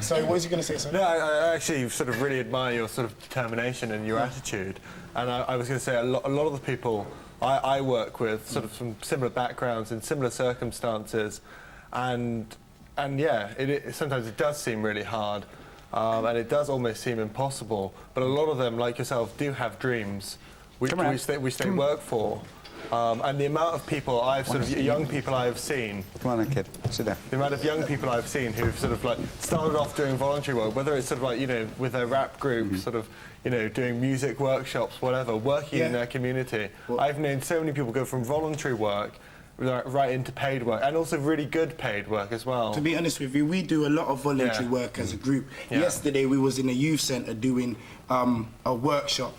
Sorry, what was you going to say, sir? No, I actually sort of really admire your sort of determination and your attitude. And I was going to say, a lot of the people I work with, sort of from similar backgrounds and similar circumstances, and yeah, sometimes it does seem really hard. And it does almost seem impossible, but a lot of them, like yourself, do have dreams which they work for. And the amount of people young people I've seen... Come on then, kid, sit down. The amount of young people I've seen who've sort of like started off doing voluntary work, whether it's sort of like, you know, with their rap group, sort of, you know, doing music workshops, whatever, working in their community. I've known so many people go from voluntary work right into paid work, and also really good paid work as well. To be honest with you, we do a lot of voluntary work as a group. Yesterday we was in a youth centre doing a workshop.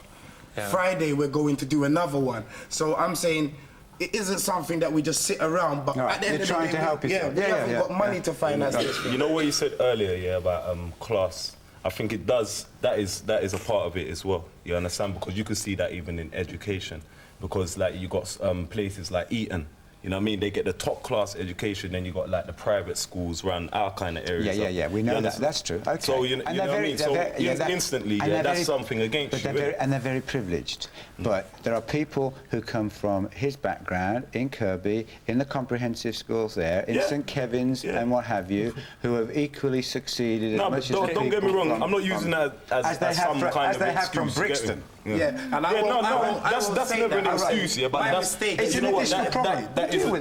Friday we're going to do another one. So I'm saying it isn't something that we just sit around, but at the end of the day, to help we haven't got money to finance this. You know what you said earlier, about class. I think it does. That is a part of it as well. You understand? Because you could see that even in education, because like you got places like Eton. You know what I mean? They get the top class education, then you got like the private schools around our kind of areas. Yeah. We know that. That's true. Okay. So you know what I mean? So instantly, that's something against you. And they're very privileged. But there are people who come from his background in Kirby, in the comprehensive schools there, in St Kevin's and what have you, who have equally succeeded as much as the don't get me wrong. I'm not using that as some kind of excuse. From Brixton. That's never an excuse, but that's you know what,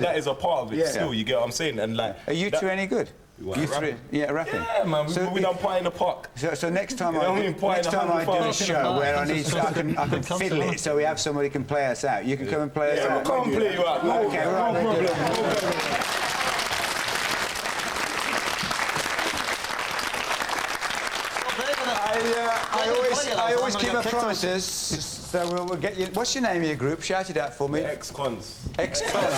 that is a part of it still. You get what I'm saying? And like, are you two any good? You three, rapping. Yeah, man. We done Pie in the Park. So next time I do a show where I can fiddle it, so we have somebody can play us out. You can come and play us out. Yeah, we'll come and play you out. Okay, right. I always keep my promises, so we'll get you. What's your name of your group? Shout it out for me. Ex-cons. Ex-cons.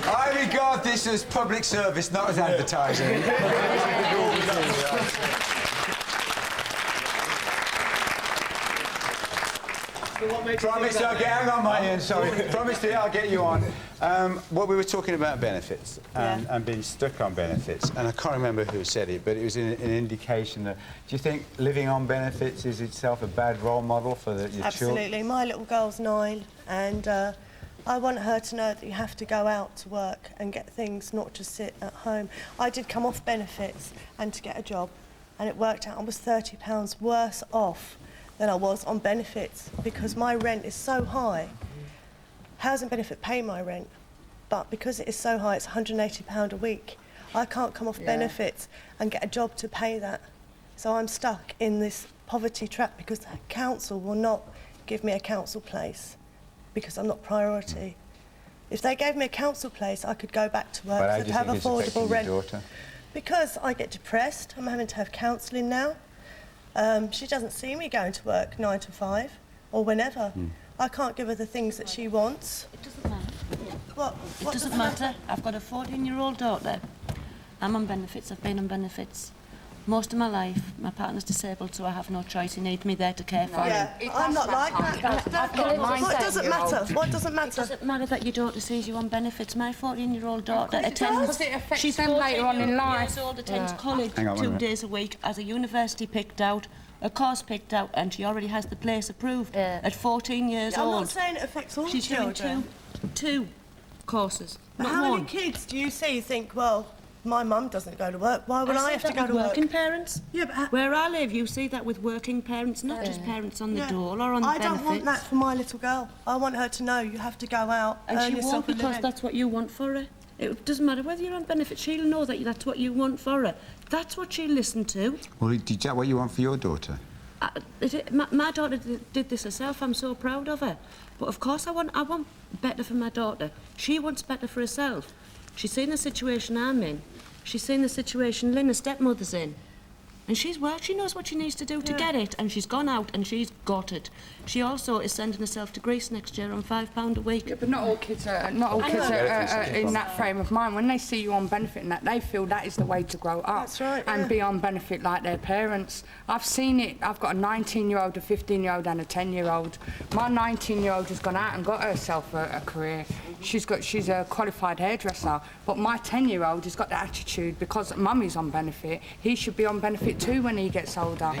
I regard this as public service, not as advertising. Promise hang on, my Ian, sorry. Promise I'll get you on. What we were talking about benefits and being stuck on benefits, and I can't remember who said it, but it was an indication that. Do you think living on benefits is itself a bad role model for your children? Absolutely. My little girl's 9, and I want her to know that you have to go out to work and get things, not just sit at home. I did come off benefits and to get a job, and it worked out I was £30 worse off than I was on benefits because my rent is so high. Housing benefit pay my rent, but because it is so high, it's £180 a week. I can't come off benefits and get a job to pay that. So I'm stuck in this poverty trap because the council will not give me a council place because I'm not priority. If they gave me a council place, I could go back to work and have affordable rent. Because I get depressed, I'm having to have counselling now. She doesn't see me going to work 9 to 5 or whenever. I can't give her the things that she wants. It doesn't matter. What It doesn't matter. I've got a 14-year-old daughter. I'm on benefits. I've been on benefits most of my life. My partner's disabled, so I have no choice. He needs me there to care for him. I'm not like that. What doesn't matter? What doesn't matter? It doesn't matter that your daughter sees you on benefits. My 14-year-old daughter attends. Because it affects she's them later on in life. Years old, attends college Hang on 2 days a week, has a university picked out, a course picked out, and she already has the place approved at 14 years old. I'm not saying it affects all She's children. doing two courses. But not how one. many kids do you see think, well, my mum doesn't go to work, why would I have to go to work? Working parents. Yeah, but where I live, you see that with working parents, not just parents on the dole or on the benefits. I don't want that for my little girl. I want her to know you have to go out, And earn she yourself won't a because living. that's what you want for her. It doesn't matter whether you're on benefits, she'll know that that's what you want for her. That's what she'll listen to. Well, is that what you want for your daughter? My daughter did this herself. I'm so proud of her. But of course I want better for my daughter. She wants better for herself. She's seen the situation I'm in. She's seen the situation Lynn, her stepmother's in. And she's worked, she knows what she needs to do to get it, and she's gone out and she's got it. She also is sending herself to Greece next year on £5 a week. Yeah, but not all kids are in that frame of mind. When they see you on benefit and that, they feel that is the way to grow up. That's right, and be on benefit like their parents. I've seen it. I've got a 19-year-old, a 15-year-old and a 10-year-old. My 19-year-old has gone out and got herself a career. She's a qualified hairdresser, but my 10-year-old has got the attitude because mummy's on benefit, he should be on benefit too when he gets older.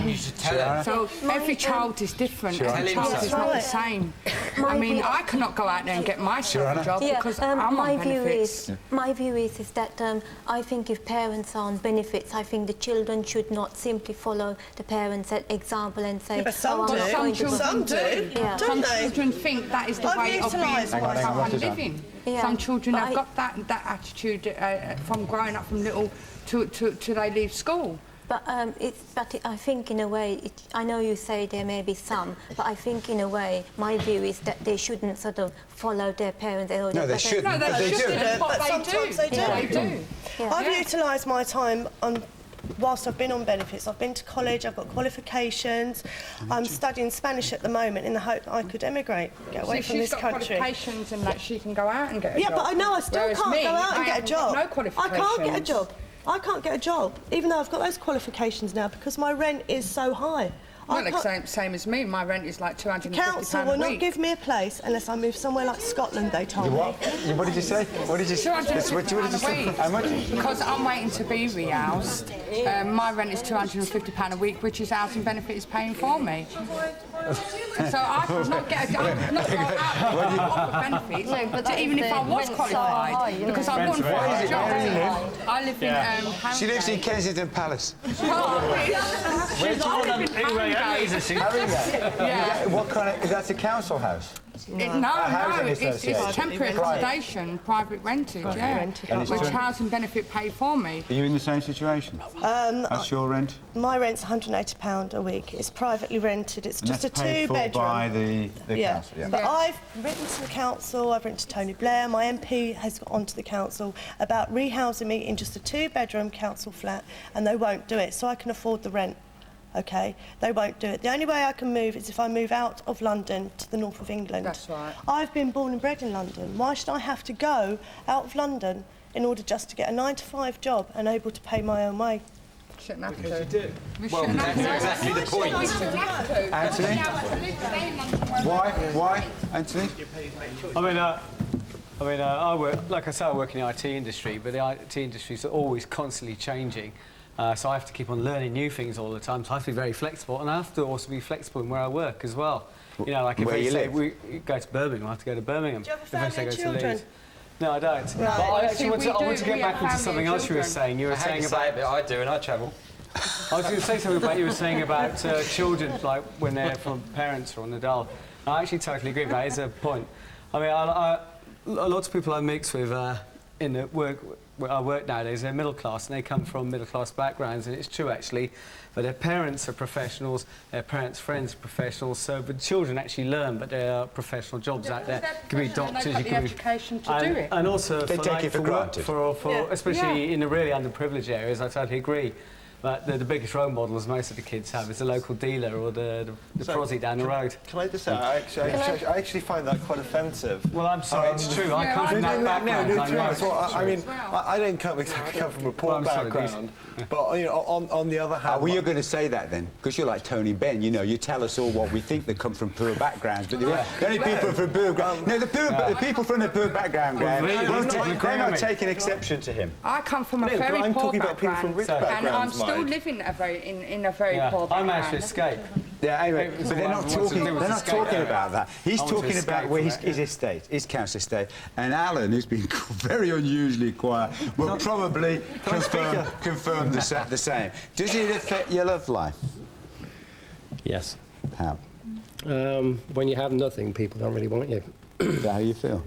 So every child is different. Every child is not the same. I mean, I cannot go out there and get myself a job because I'm on benefits. My view is that I think if parents are on benefits, I think the children should not simply follow the parents' example and say, some do. Some children think that is the way of being living. Yeah. Some children have got that attitude from growing up from little to they leave school. But I think in a way, I know you say there may be some, but I think in a way, my view is that they shouldn't sort of follow their parents. No, they shouldn't. No, they shouldn't, but sometimes they do. Yeah, they do. Yeah. I've utilised my time whilst I've been on benefits. I've been to college, I've got qualifications. I'm studying Spanish at the moment in the hope that I could emigrate, get away from this country. She's got qualifications and that she can go out and get a job. Yeah, but I know I still Whereas can't me, go out and I get a haven't job. got no qualifications. I can't get a job. I can't get a job, even though I've got those qualifications now, because my rent is so high. Well, the same as me. My rent is like £250 The council will not give me a place unless I move somewhere like Scotland, they told me. What did you say? What did you say? How much? Because I'm waiting to be rehoused. My rent is £250 a week, which is housing benefit is paying for me. So I could not get I'm not go out of benefits, No, but even if I was qualified, because I wouldn't find a job. I live in She lives in Kensington Palace. Where do you want to Yeah. What kind of... Is that a council house? It's temporary accommodation, private rented, which housing benefit pay for me. Are you in the same situation? That's your rent? My rent's £180 a week. It's privately rented. It's And just a that's paid for two-bedroom. by the council, yeah. But I've written to the council, I've written to Tony Blair, my MP has got onto the council about rehousing me in just a two-bedroom council flat, and they won't do it, so I can afford the rent. OK, they won't do it. The only way I can move is if I move out of London to the north of England. That's right. I've been born and bred in London. Why should I have to go out of London in order just to get a 9-to-5 job and able to pay my own way? Shouldn't have Because to. you do. Well, that's exactly the point. Anthony? Why, Anthony? I work, like I say, I work in the IT industry, but the IT industry is always constantly changing. So I have to keep on learning new things all the time. So I have to be very flexible, and I have to also be flexible in where I work as well. You know, like if they say we go to Birmingham, I have to go to Birmingham. Do you have a If they family say and go to children? Leeds. No, I don't. Right. But I actually want We to get do, back we into have something family else you were and saying. You were saying about. But I do, and I travel. I was going to say something about you were saying about children, like when their parents are on the dole. I actually totally agree. That is a point. I mean, lots of people I mix with in the work where I work nowadays, they're middle class, and they come from middle class backgrounds, and it's true actually. But their parents are professionals, their parents' friends are professionals. So the children actually learn, but there are professional jobs out there. You can be doctors, you can be education to do it. and also They for, take like, it for granted. especially in the really underprivileged areas. I totally agree. But the biggest role models most of the kids have is the local dealer or the prosy down the road. Can I just say, I actually find that quite offensive. Well, I'm sorry, it's true. I come from that background. I mean, I didn't exactly come from a poor background, but you know, on the other hand, Well, you're going to say that then, because you're like Tony Benn. You know, you tell us all what we think that come from poor backgrounds, but the only people from poor the people from the poor background, they're not taking exception to him. I come from a very I'm poor talking about people from rich background, and I'm backgrounds, still Mike. living in a very poor background. I managed to escape. Yeah, anyway, but they're not talking. They're not talking about that. He's talking about where his estate, his council estate, and Alan, who's been very unusually quiet, will probably confirm the same. Does it affect your love life? Yes. How? When you have nothing, people don't really want you. Is that how you feel?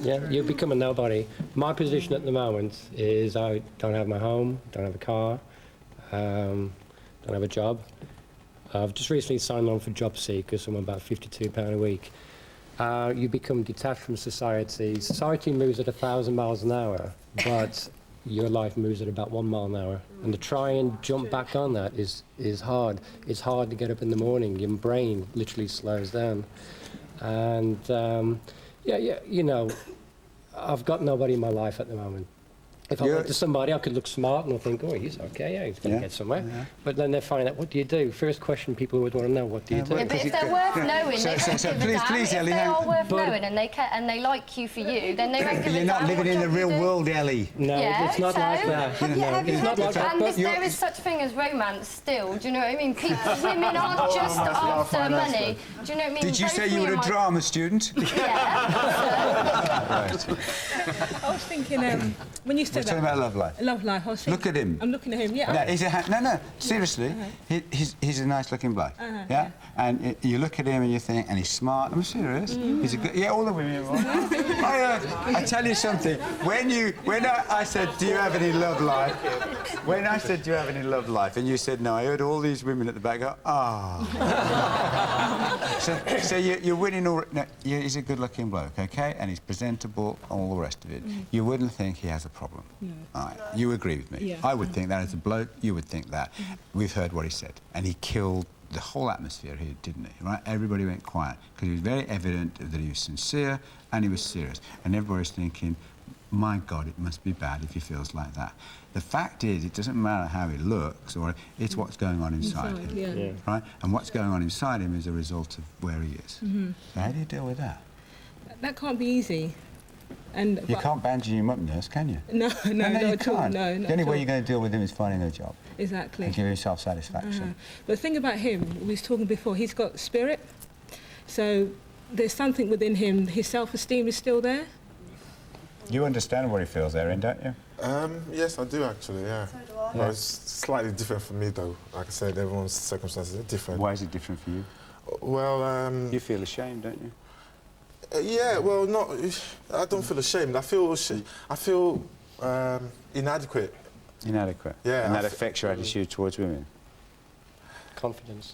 Yeah, you become a nobody. My position at the moment is I don't have my home, don't have a car, don't have a job. I've just recently signed on for job seekers, so I'm about £52 a week. You become detached from society. Society moves at 1,000 miles an hour, but your life moves at about 1 mile an hour. And to try and jump back on that is hard. It's hard to get up in the morning. Your brain literally slows down. And, you know, I've got nobody in my life at the moment. If I went to somebody, I could look smart and I'll think, oh, he's okay, yeah, he's going to get somewhere. Yeah. But then they find out, what do you do? First question people would want to know, what do you do? Yeah, but if they're worth knowing, they won't give a damn. If they are worth knowing and they like you for you, then they won't give a damn. You're not living in the real world, Ellie. No, it's not like that. It's not like that. And there is such thing as romance still, do you know what I mean? Women aren't just after money, do you know what I mean? Did you say you were a drama student? Yeah. I was thinking, when you said talking that. about love life. Love life. I was Look thinking- at him. I'm looking at him. Yeah. No, no, seriously. He's a nice-looking bloke. Yeah? And you look at him and you think, and he's smart. I'm serious. He's a good... Yeah, all the women are right. I tell you something. When I said, do you have any love life? When I said, do you have any love life? And you said, no, I heard all these women at the back go, so you're winning all... No, he's a good-looking bloke, OK? And he's presentable, all the rest of it. You wouldn't think he has a problem. No. All right, you agree with me. Yeah. I would think that as a bloke, you would think that. We've heard what he said. And he killed the whole atmosphere here, didn't he? Right? Everybody went quiet because it was very evident that he was sincere and he was serious. And everybody's thinking, my God, it must be bad if he feels like that. The fact is, it doesn't matter how he looks, or it's what's going on inside him. Yeah. Right? And what's going on inside him is a result of where he is. So how do you deal with that? That can't be easy. And You can't banjo him up, nurse, can you? No, you not at all. can't. No, not The only at way all. you're going to deal with him is finding a job. Exactly. And give yourself satisfaction. But the thing about him, we was talking before, he's got spirit. So there's something within him, his self-esteem is still there. You understand what he feels there, don't you? Yes, I do actually, yeah. So do I. Well, it's slightly different for me though. Like I said, everyone's circumstances are different. Why is it different for you? Well, you feel ashamed, don't you? Yeah, well, not. I don't feel ashamed. I feel inadequate. Inadequate. Yeah. And that affects your attitude towards women. Confidence.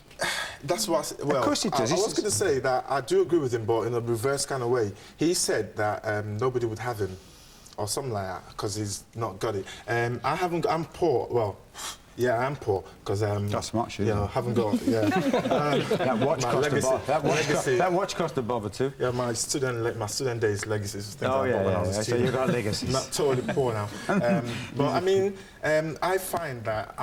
That's what. Well, of course it does. I was going to say that I do agree with him, but in a reverse kind of way. He said that nobody would have him, or something like that, because he's not got it. I haven't. I'm poor. Well. Yeah, I'm poor because that's smart, shit. You know, haven't got. Yeah. That watch cost legacy, that watch cost a bother too. Yeah, my student days legacies. Things Oh I bought when I was a so you got legacies. Not totally poor now. But I mean, I find that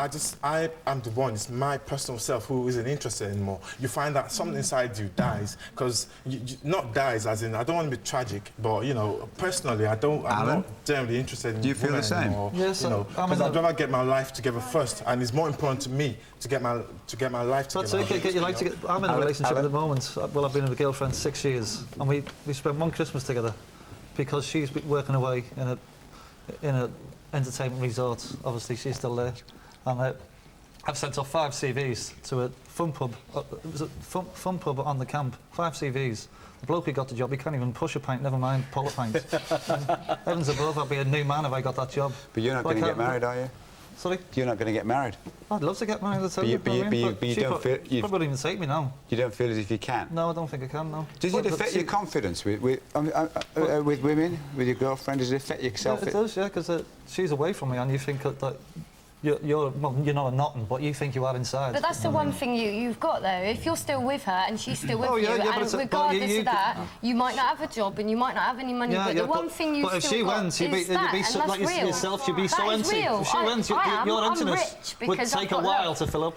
I am the one. It's my personal self who isn't interested anymore. You find that something inside you dies because not dies as in I don't want to be tragic, but you know, personally I'm not generally interested in. Do you feel the same? Anymore, Yes, you know, because I'd rather get my life together first, and it's more important to me to get my life together. That's it. Get your life together. I'm in a relationship at the moment. Well, I've been with a girlfriend 6 years, and we spent one Christmas together because she's been working away in a entertainment resort. Obviously, she's still there, and I've sent off 5 CVs to a fun pub. It was a fun pub on the camp. 5 CVs. The bloke who got the job, he can't even push a pint, never mind pull a pint. Heavens above, I'd be a new man if I got that job. But you're not going to get married, are you? Sorry? You're not going to get married. I'd love to get married. But you don't feel... She probably wouldn't even take me now. You don't feel as if you can? No, I don't think I can, no. Does it affect your confidence with women, with your girlfriend? Does it affect your self? Yeah, it does, yeah, because she's away from me and you think that you're not a nothing, but you think you are inside. But that's the one thing you've got, though. If you're still with her and she's still with you, and regardless of that, you might not have a job and you might not have any money, but the one thing you've but if still she got went, is that, and that's like real. yourself, you'd be so That is empty. real. If she went, your emptiness would take a while to fill up.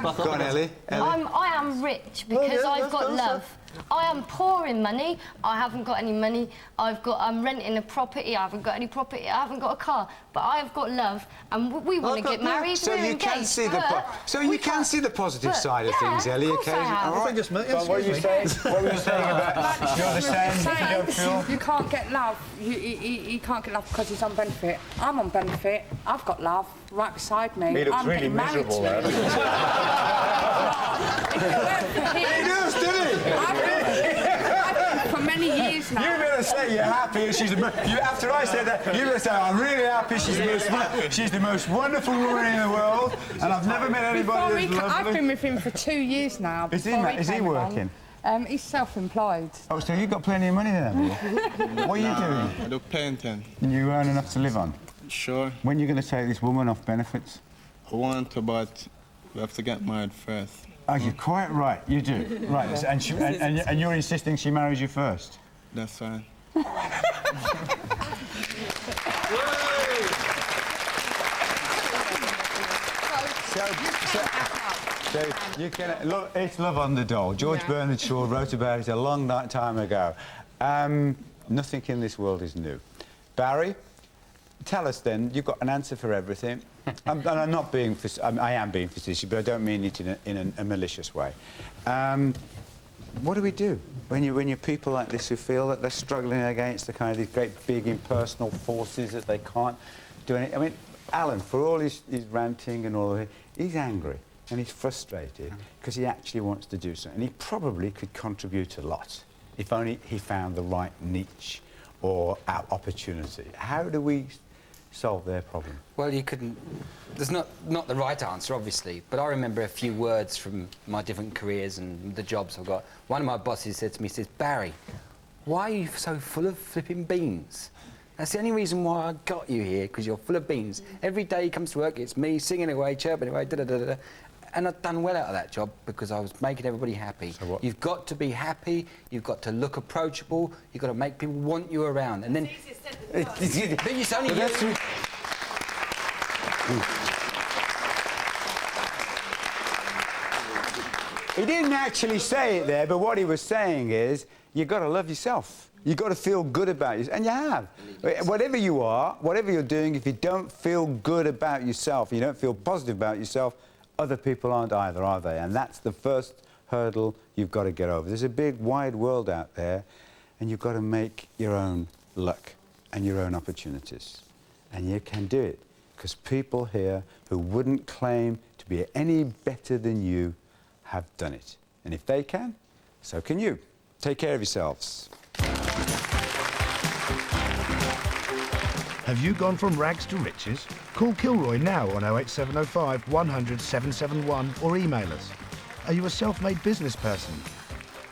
Go on, Ellie. I am rich because I've got love. I am poor in money. I haven't got any money. I'm renting a property. I haven't got any property. I haven't got a car. But I have got love, and we want to get married. So we're you can engaged, see you can see the positive side of things, Ellie. Occasionally. All right. What were you saying? What were you saying about you're the same? You don't feel. You can't get love. You can't get love because he's on benefit. I'm on benefit. I've got love right beside me. He looks I'm really getting married miserable, to him. He does, doesn't he? For many years now. You better say you're happy. After I said that, you better say I'm really happy. She's the most wonderful woman in the world, and I've never met anybody as lovely. I've been with him for 2 years now. Is he working? He's self-employed. Oh, so you've got plenty of money then, have you? What are you doing? I do painting. You earn enough to live on? Sure. When are you going to take this woman off benefits? I want to, but we have to get married first. Oh, you're quite right. You do. Right. And you're insisting she marries you first? That's fine. So you can look. It's Love on the Dole. George Bernard Shaw wrote about it a long time ago. Nothing in this world is new. Barry, tell us then. You've got an answer for everything. And I'm not being. I am being facetious, but I don't mean it in a malicious way. what do we do when you're people like this who feel that they're struggling against the kind of these great big impersonal forces that they can't do anything? I mean, Alan, for all his ranting and all of it, he's angry and he's frustrated because he actually wants to do something. And he probably could contribute a lot if only he found the right niche or opportunity. How do we solve their problem? Well, you couldn't... There's not the right answer, obviously, but I remember a few words from my different careers and the jobs I've got. One of my bosses said to me, he says, Barry, why are you so full of flipping beans? That's the only reason why I got you here, because you're full of beans. Every day he comes to work, it's me singing away, chirping away, da-da-da-da-da. And I've done well out of that job because I was making everybody happy. So what? You've got to be happy, you've got to look approachable, you've got to make people want you around. And then... It's only you. He didn't actually say it there, but what he was saying is, you've got to love yourself. You've got to feel good about yourself, and you have. Whatever you are, whatever you're doing, if you don't feel good about yourself, you don't feel positive about yourself, other people aren't either, are they? And that's the first hurdle you've got to get over. There's a big, wide world out there, and you've got to make your own luck and your own opportunities. And you can do it, because people here who wouldn't claim to be any better than you have done it. And if they can, so can you. Take care of yourselves. Have you gone from rags to riches? Call Kilroy now on 08705 100 771 or email us. Are you a self-made business person?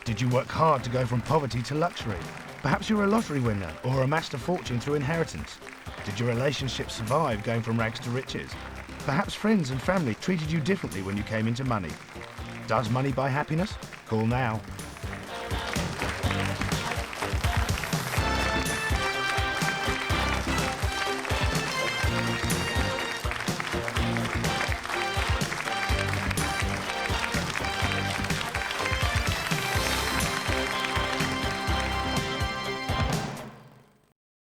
Did you work hard to go from poverty to luxury? Perhaps you're a lottery winner or amassed a fortune through inheritance. Did your relationship survive going from rags to riches? Perhaps friends and family treated you differently when you came into money. Does money buy happiness? Call now